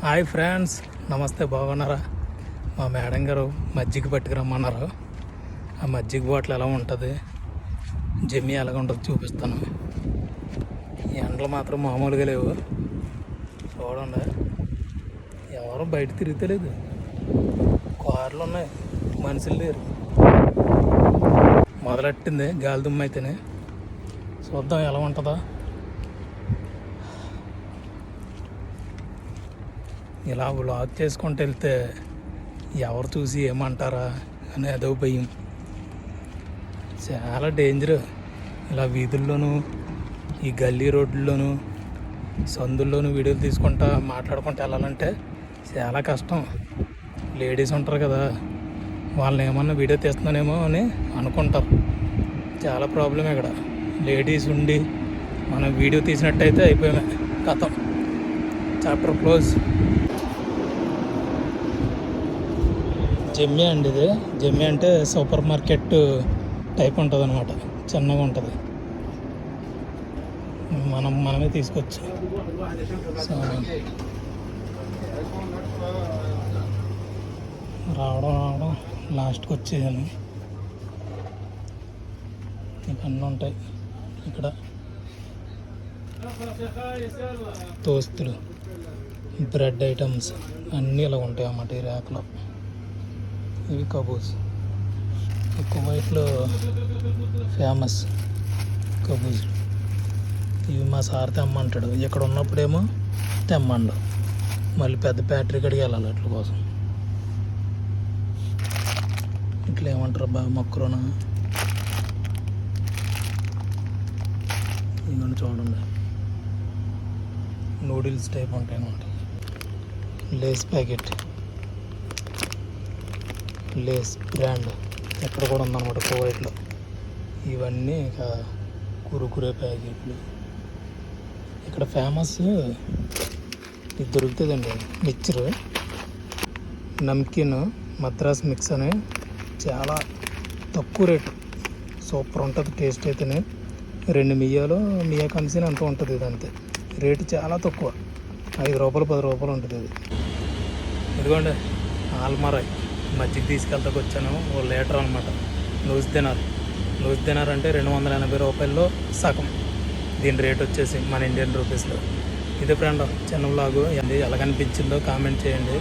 Hi friends, నమస్తే. బాగున్నారా? మా మేడం గారు మజ్జిగ పట్టుకురమ్మన్నారు. ఆ మజ్జిగ బాటిల్ ఎలా ఉంటుంది, జమ్మి ఎలాగ ఉంటుంది చూపిస్తాను. ఈ ఎండలు మాత్రం మామూలుగా లేవు. చూడండి, ఎవరు బయట తిరుగుతలేదు. కార్లు ఉన్నాయి, మనుషులు లేరు. మొదలెట్టింది గాలి దుమ్ము అయితేనే. చూద్దాం ఎలా ఉంటుందా. ఇలా వ్లాగ్ చేసుకుంటూ వెళ్తే ఎవరు చూసి ఏమంటారా అని అదో భయం. చాలా డేంజర్. ఇలా వీధుల్లోనూ, ఈ గల్లీ రోడ్లలోనూ, సందుల్లోనూ వీడియోలు తీసుకుంటా మాట్లాడుకుంటూ వెళ్ళాలంటే చాలా కష్టం. లేడీస్ ఉంటారు కదా, వాళ్ళని ఏమన్నా వీడియో తీస్తున్నానేమో అని అనుకుంటారు. చాలా ప్రాబ్లం ఇక్కడ. లేడీస్ ఉండి మనం వీడియో తీసినట్టయితే అయిపోయామే, కథం, చాప్టర్ క్లోజ్. జమ్మి అండి ఇది. జమ్మి అంటే సూపర్ మార్కెట్ టైప్ ఉంటుంది అనమాట. చిన్నగా ఉంటుంది, మనమే తీసుకొచ్చి. సో రావడం లాస్ట్కి వచ్చేసాను. ఇవన్నీ ఉంటాయి ఇక్కడ. టోస్టులు, బ్రెడ్ ఐటమ్స్ అన్నీ ఇలా ఉంటాయి అన్నమాట ఈ ర్యాక్లో. ఇవి కబూస్. కువైట్లో ఫేమస్ కబూస్. ఇవి మా సార్ తెమ్మంటాడు. ఇక్కడ ఉన్నప్పుడేమో తెమ్మండు. మళ్ళీ పెద్ద ఫ్యాక్టరీ కాడికి వెళ్ళాలి అట్ల కోసం. ఇట్లా ఏమంటారు బాగా మక్రోనా. ఇవన్నీ చూడండి, నూడిల్స్ టైప్ ఉంటాయి అన్నమాట. లేస్ ప్యాకెట్, లేస్ బ్రాండ్ ఎక్కడ కూడా ఉందన్నమాట కువైట్లో. ఇవన్నీ ఇక కురుకురే ప్యాకెట్లు. ఇక్కడ ఫేమస్ ఇది దొరుకుతుందండి, మిక్చర్, నమ్కిన్, మద్రాస్ మిక్స్ అని. చాలా తక్కువ రేటు, సూపర్ ఉంటుంది టేస్ట్ అయితేనే. 2 మియా కన్సీన్ అంత ఉంటుంది. ఇది అంతే, రేటు చాలా తక్కువ, 5 రూపాయలు 10 రూపాయలు ఉంటుంది ఇది. ఇదిగోండి ఆల్మరాయ్ మజ్జిగ తీసుకెళ్తాకు వచ్చాను. 1 లీటర్ అనమాట. లూజ్ దినార్ అంటే 280 రూపాయల్లో సగం. దీని రేట్ వచ్చేసి మన ఇండియన్ రూపీస్లో. ఇది ఫ్రెండ్, చిన్న వ్లాగు. ఎలా కనిపించిందో కామెంట్ చేయండి.